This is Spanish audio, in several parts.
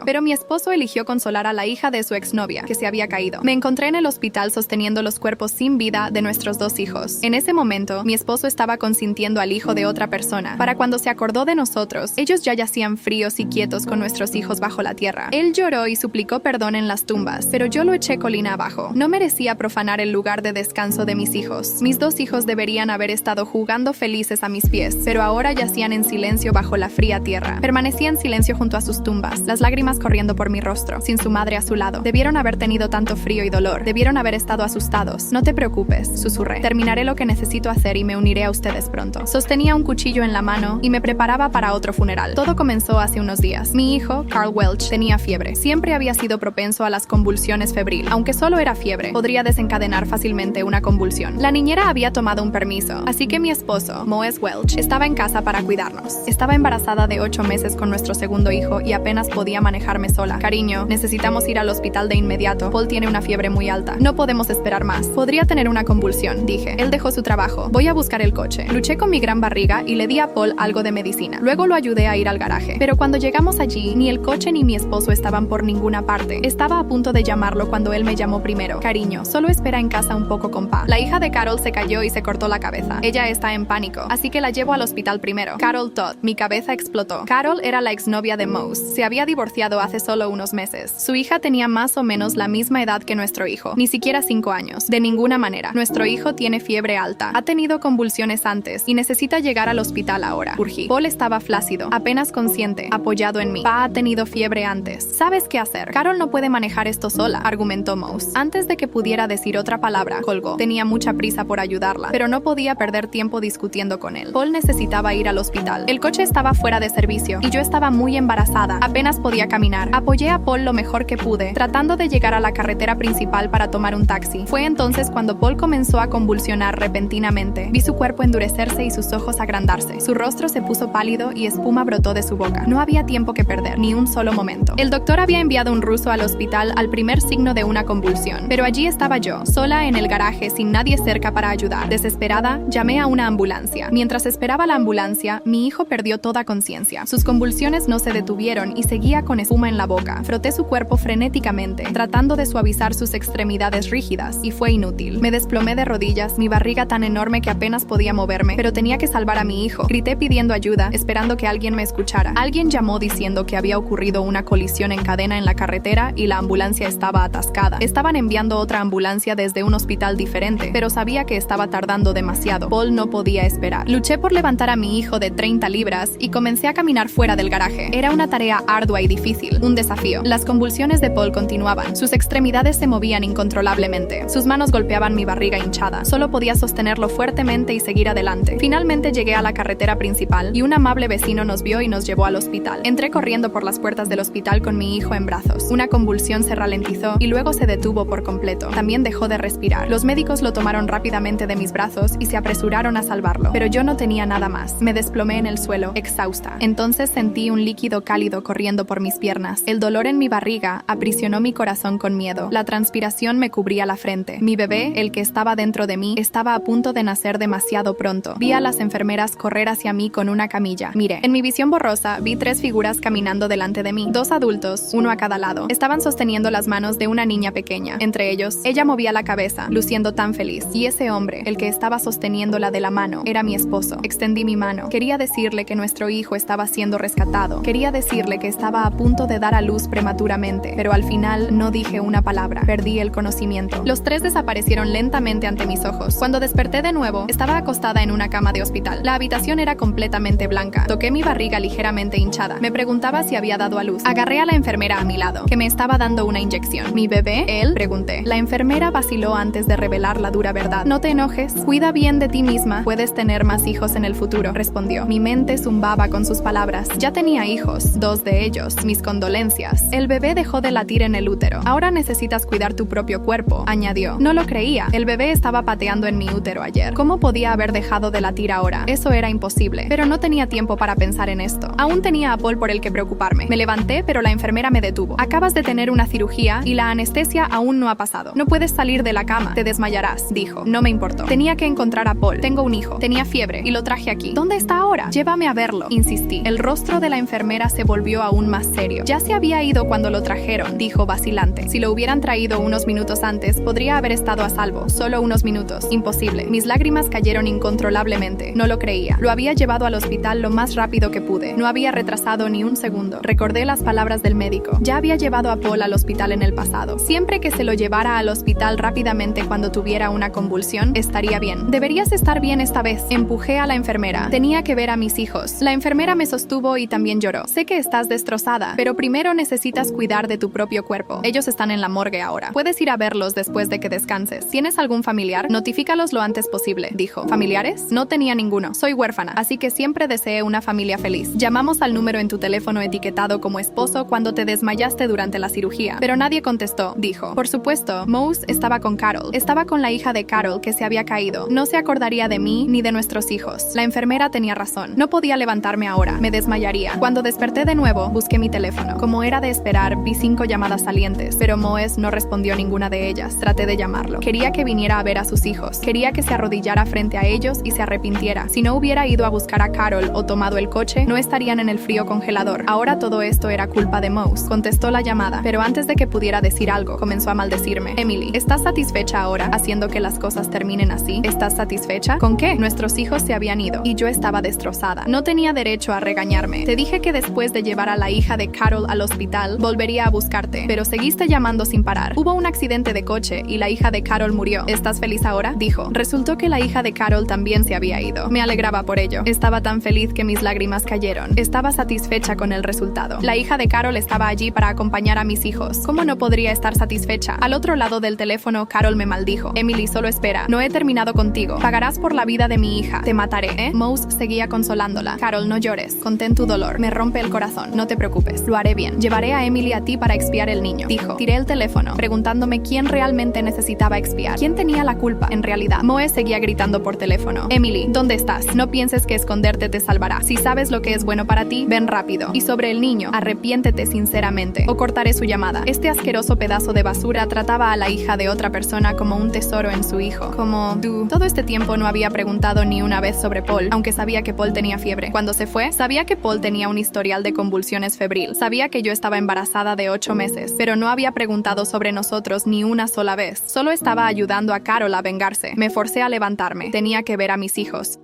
Pero mi esposo eligió consolar a la hija de su exnovia, que se había caído. Me encontré en el hospital sosteniendo los cuerpos sin vida de nuestros 2 hijos. En ese momento, mi esposo estaba consintiendo al hijo de otra persona. Para cuando se acordó de nosotros, ellos ya yacían fríos y quietos con nuestros hijos bajo la tierra. Él lloró y suplicó perdón en las tumbas, pero yo lo eché colina abajo. No merecía profanar el lugar de descanso de mis hijos. Mis 2 hijos deberían haber estado jugando felices a mis pies, pero ahora yacían en silencio bajo la fría tierra. Permanecía en silencio junto a sus tumbas, las lágrimas corriendo por mi rostro, sin su madre a su lado. Debieron haber tenido tanto frío y dolor. Debieron haber estado asustados. No te preocupes, susurré. Terminaré lo que necesito hacer y me uniré a ustedes pronto. Sostenía un cuchillo en la mano y me preparaba para otro funeral. Todo comenzó hace unos días. Mi hijo, Carl Welch, tenía fiebre. Siempre había sido propenso a las convulsiones febril. Aunque solo era fiebre, podría desencadenar fácilmente una convulsión. La niñera había tomado un permiso, así que mi esposo, Moes Welch, estaba en casa para cuidarnos. Estaba embarazada de 8 meses con nuestro segundo hijo y apenas podía manejarme sola. Cariño, necesitamos ir al hospital de inmediato. Paul tiene una fiebre muy alta. No podemos esperar más. Podría tener una convulsión, dije. Él dejó su trabajo. Voy a buscar el coche. Luché con mi gran barriga y le di a Paul algo de medicina. Luego lo ayudé a ir al garaje. Pero cuando llegamos allí, ni el coche ni mi esposo estaban por ninguna parte. Estaba a punto de llamarlo cuando él me llamó primero. Cariño, solo espera en casa un poco con Pa. La hija de Carol se cayó y se cortó la cabeza. Ella está en pánico, así que la llevo al hospital primero. Carol Todd. Mi cabeza explotó. Carol era la exnovia de Mose. Se había divorciado hace solo unos meses. Su hija tenía más o menos la misma edad que nuestro hijo, ni siquiera 5 años. De ninguna manera. Nuestro hijo tiene fiebre alta. Ha tenido convulsiones antes y necesita llegar al hospital ahora. Urgí. Paul estaba flácido, apenas consciente, apoyado en mí. Pa ha tenido fiebre antes. ¿Sabes qué hacer? Carol no puede manejar esto sola, argumentó Mose. Antes de que pudiera decir otra palabra, colgó. Tenía mucha prisa por ayudarla, pero no podía perder tiempo discutiendo con él. Paul necesitaba ir al hospital. El coche estaba fuera de servicio y yo estaba muy embarazada. Apenas podía caminar. Apoyé a Paul lo mejor que pude, tratando de llegar a la carretera principal para tomar un taxi. Fue entonces cuando Paul comenzó a convulsionar repentinamente. Vi su cuerpo endurecerse y sus ojos agrandarse. Su rostro se puso pálido y espuma brotó de su boca. No había tiempo que perder, ni un solo momento. El doctor había enviado un ruso al hospital al primer signo de una convulsión, pero allí estaba yo, sola en el garaje sin nadie cerca para ayudar. Desesperada, llamé a una ambulancia. Mientras esperaba la ambulancia, mi hijo perdió toda conciencia. Sus convulsiones no se detuvieron y seguía con espuma en la boca. Froté su cuerpo frenéticamente, tratando de suavizar sus extremidades rígidas, y fue inútil. Me desplomé de rodillas, mi barriga tan enorme que apenas podía moverme, pero tenía que salvar a mi hijo. Grité pidiendo ayuda, esperando que alguien me escuchara. Alguien llamó diciendo que había ocurrido una colisión en cadena en la carretera y la ambulancia estaba atascada. Estaban enviando otra ambulancia desde un hospital diferente, pero sabía que estaba tardando demasiado. Paul no podía esperar. Luché por levantar a mi hijo de 30 libras y comencé a caminar fuera del garaje. Era una tarea ardua y difícil, un desafío. Las convulsiones de Paul continuaban. Sus extremidades se movían incontrolablemente. Sus manos golpeaban mi barriga hinchada. Solo podía sostenerlo fuertemente y seguir adelante. Finalmente llegué a la carretera principal y un amable vecino nos vio y nos llevó al hospital. Entré corriendo por las puertas del hospital con mi hijo en brazos. Una convulsión se ralentizó y luego se detuvo por completo. También dejó de respirar. Los médicos lo tomaron rápidamente de mis brazos y se apresuraron a salvarlo. Pero yo no tenía nada más. Me desplomé en el suelo, exhausta. Entonces sentí un líquido cálido corriendo por mis piernas. El dolor en mi barriga aprisionó mi corazón con miedo. La transpiración me cubría la frente. Mi bebé, el que estaba dentro de mí, estaba a punto de nacer demasiado pronto. Vi a las enfermeras correr hacia mí con una camilla. Miré. En mi visión borrosa, vi 3 figuras caminando delante de mí. 2 adultos, uno a cada lado. Estaban sosteniendo las manos de una niña pequeña. Entre ellos, ella movía la cabeza, luciendo tan feliz. Y ese hombre, el que estaba sosteniéndola de la mano, era mi esposo. Extendí mi mano. Quería decirle que nuestro hijo estaba siendo rescatado. Quería decirle que estaba a punto de dar a luz prematuramente, pero al final no dije una palabra. Perdí el conocimiento. Los 3 desaparecieron lentamente ante mis ojos. Cuando desperté de nuevo, estaba acostada en una cama de hospital. La habitación era completamente blanca. Toqué mi barriga ligeramente hinchada. Me preguntaba si había dado a luz. Agarré a la enfermera a mi lado, que me estaba dando una inyección. ¿Mi bebé? ¿Él? Pregunté. La enfermera vaciló antes de revelar la dura verdad. No te enojes. Cuida bien de ti misma. Puedes tener más hijos en el futuro, respondió. Mi mente zumbaba con sus palabras. Ya tenía hijos, 2 de ellos. Mis condolencias. El bebé dejó de latir en el útero. Ahora necesitas cuidar tu propio cuerpo, añadió. No lo creía. El bebé estaba pateando en mi útero ayer. ¿Cómo podía haber dejado de latir ahora? Eso era imposible. Pero no tenía tiempo para pensar en esto. Aún tenía a Paul por el que preocuparme. Me levanté, pero la enfermera me detuvo. Acabas de tener una cirugía y la anestesia aún no ha pasado. No puedes salir de la cama. Te desmayarás, dijo. No me importó. Tenía que encontrar a Paul. Tengo un hijo. Tenía fiebre y lo traje aquí. ¿Dónde está ahora? Llévame a verlo, insistí. El rostro de la enfermera se volvió aún más serio. serio. Ya se había ido cuando lo trajeron, dijo vacilante. Si lo hubieran traído unos minutos antes, podría haber estado a salvo. Solo unos minutos. Imposible. Mis lágrimas cayeron incontrolablemente. No lo creía. Lo había llevado al hospital lo más rápido que pude. No había retrasado ni un segundo. Recordé las palabras del médico. Ya había llevado a Paul al hospital en el pasado. Siempre que se lo llevara al hospital rápidamente cuando tuviera una convulsión, estaría bien. Deberías estar bien esta vez. Empujé a la enfermera. Tenía que ver a mis hijos. La enfermera me sostuvo y también lloró. Sé que estás destrozada, pero primero necesitas cuidar de tu propio cuerpo. Ellos están en la morgue ahora. Puedes ir a verlos después de que descanses. ¿Tienes algún familiar? Notifícalos lo antes posible, dijo. ¿Familiares? No tenía ninguno. Soy huérfana, así que siempre deseé una familia feliz. Llamamos al número en tu teléfono etiquetado como esposo cuando te desmayaste durante la cirugía, pero nadie contestó, dijo. Por supuesto, Mose estaba con Carol. Estaba con la hija de Carol que se había caído. No se acordaría de mí ni de nuestros hijos. La enfermera tenía razón. No podía levantarme ahora. Me desmayaría. Cuando desperté de nuevo, busqué mi teléfono. Como era de esperar, vi 5 llamadas salientes, pero Moes no respondió ninguna de ellas. Traté de llamarlo. Quería que viniera a ver a sus hijos. Quería que se arrodillara frente a ellos y se arrepintiera. Si no hubiera ido a buscar a Carol o tomado el coche, no estarían en el frío congelador. Ahora todo esto era culpa de Mose. Contestó la llamada, pero antes de que pudiera decir algo, comenzó a maldecirme. Emily, ¿estás satisfecha ahora haciendo que las cosas terminen así? ¿Estás satisfecha? ¿Con qué? Nuestros hijos se habían ido y yo estaba destrozada. No tenía derecho a regañarme. Te dije que después de llevar a la hija de Carol al hospital, volvería a buscarte, pero seguiste llamando sin parar. Hubo un accidente de coche y la hija de Carol murió. ¿Estás feliz ahora? Dijo. Resultó que la hija de Carol también se había ido. Me alegraba por ello. Estaba tan feliz que mis lágrimas cayeron. Estaba satisfecha con el resultado. La hija de Carol estaba allí para acompañar a mis hijos. ¿Cómo no podría estar satisfecha? Al otro lado del teléfono, Carol me maldijo. Emily, solo espera. No he terminado contigo. Pagarás por la vida de mi hija. Te mataré, ¿eh? Mose seguía consolándola. Carol, no llores. Contén tu dolor. Me rompe el corazón. No te preocupes. Lo haré bien. Llevaré a Emily a ti para expiar el niño. Dijo. Tiré el teléfono, preguntándome quién realmente necesitaba expiar. ¿Quién tenía la culpa? En realidad, Moe seguía gritando por teléfono. Emily, ¿dónde estás? No pienses que esconderte te salvará. Si sabes lo que es bueno para ti, ven rápido. Y sobre el niño, arrepiéntete sinceramente o cortaré su llamada. Este asqueroso pedazo de basura trataba a la hija de otra persona como un tesoro en su hijo. Como tú. Todo este tiempo no había preguntado ni una vez sobre Paul, aunque sabía que Paul tenía fiebre. Cuando se fue, sabía que Paul tenía un historial de convulsiones febril. Sabía que yo estaba embarazada de 8 meses, pero no había preguntado sobre nosotros ni una sola vez. Solo estaba ayudando a Carol a vengarse. Me forcé a levantarme. Tenía que ver a mis hijos.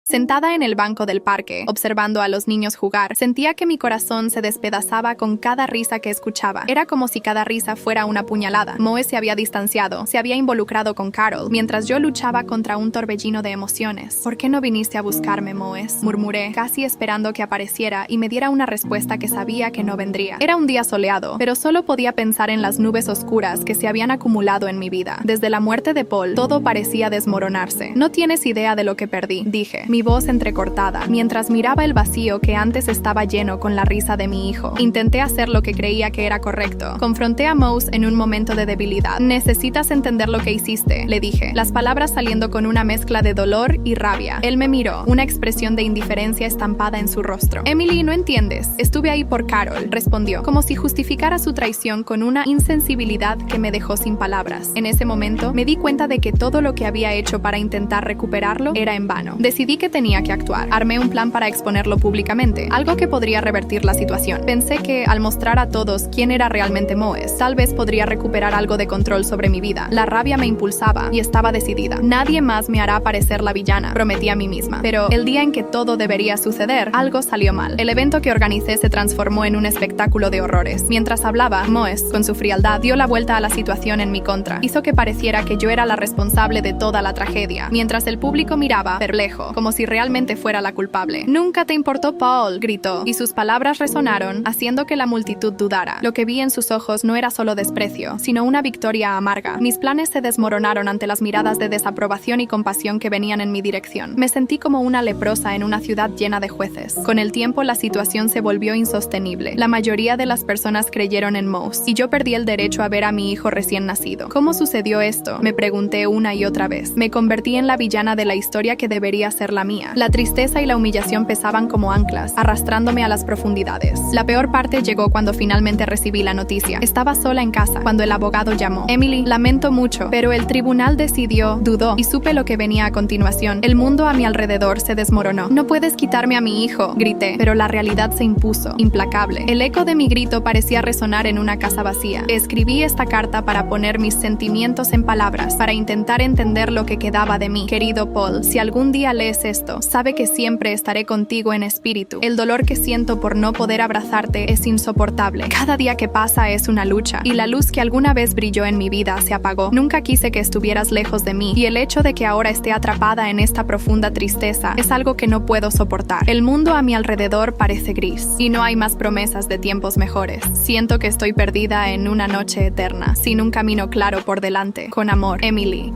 Sentada en el banco del parque, observando a los niños jugar, sentía que mi corazón se despedazaba con cada risa que escuchaba. Era como si cada risa fuera una puñalada. Moe se había distanciado, se había involucrado con Carol, mientras yo luchaba contra un torbellino de emociones. ¿Por qué no viniste a buscarme, Moes? Murmuré, casi esperando que apareciera y me diera una respuesta que sabía que no vendría. Era un día soleado, pero solo podía pensar en las nubes oscuras que se habían acumulado en mi vida. Desde la muerte de Paul, todo parecía desmoronarse. No tienes idea de lo que perdí, dije. Mi voz entrecortada, mientras miraba el vacío que antes estaba lleno con la risa de mi hijo. Intenté hacer lo que creía que era correcto. Confronté a Mose en un momento de debilidad. Necesitas entender lo que hiciste, le dije, las palabras saliendo con una mezcla de dolor y rabia. Él me miró, una expresión de indiferencia estampada en su rostro. Emily, no entiendes. Estuve ahí por Carol, respondió, como si justificara su traición con una insensibilidad que me dejó sin palabras. En ese momento, me di cuenta de que todo lo que había hecho para intentar recuperarlo era en vano. Decidí que tenía que actuar. Armé un plan para exponerlo públicamente, algo que podría revertir la situación. Pensé que, al mostrar a todos quién era realmente Moes, tal vez podría recuperar algo de control sobre mi vida. La rabia me impulsaba y estaba decidida. Nadie más me hará parecer la villana, prometí a mí misma. Pero el día en que todo debería suceder, algo salió mal. El evento que organicé se transformó en un espectáculo de horrores. Mientras hablaba, Moes, con su frialdad, dio la vuelta a la situación en mi contra. Hizo que pareciera que yo era la responsable de toda la tragedia, mientras el público miraba, perplejo, como si realmente fuera la culpable. Nunca te importó Paul, gritó, y sus palabras resonaron, haciendo que la multitud dudara. Lo que vi en sus ojos no era solo desprecio, sino una victoria amarga. Mis planes se desmoronaron ante las miradas de desaprobación y compasión que venían en mi dirección. Me sentí como una leprosa en una ciudad llena de jueces. Con el tiempo, la situación se volvió insostenible. La mayoría de las personas creyeron en Mose, y yo perdí el derecho a ver a mi hijo recién nacido. ¿Cómo sucedió esto? Me pregunté una y otra vez. Me convertí en la villana de la historia que debería ser la mía. La tristeza y la humillación pesaban como anclas, arrastrándome a las profundidades. La peor parte llegó cuando finalmente recibí la noticia. Estaba sola en casa cuando el abogado llamó. Emily, lamento mucho, pero el tribunal decidió, dudó y supe lo que venía a continuación. El mundo a mi alrededor se desmoronó. No puedes quitarme a mi hijo, grité, pero la realidad se impuso, implacable. El eco de mi grito parecía resonar en una casa vacía. Escribí esta carta para poner mis sentimientos en palabras, para intentar entender lo que quedaba de mí. Querido Paul, si algún día lees esto, sabe que siempre estaré contigo en espíritu. El dolor que siento por no poder abrazarte es insoportable. Cada día que pasa es una lucha, y la luz que alguna vez brilló en mi vida se apagó. Nunca quise que estuvieras lejos de mí, y el hecho de que ahora esté atrapada en esta profunda tristeza es algo que no puedo soportar. El mundo a mi alrededor parece gris, y no hay más promesas de tiempos mejores. Siento que estoy perdida en una noche eterna, sin un camino claro por delante. Con amor, Emily.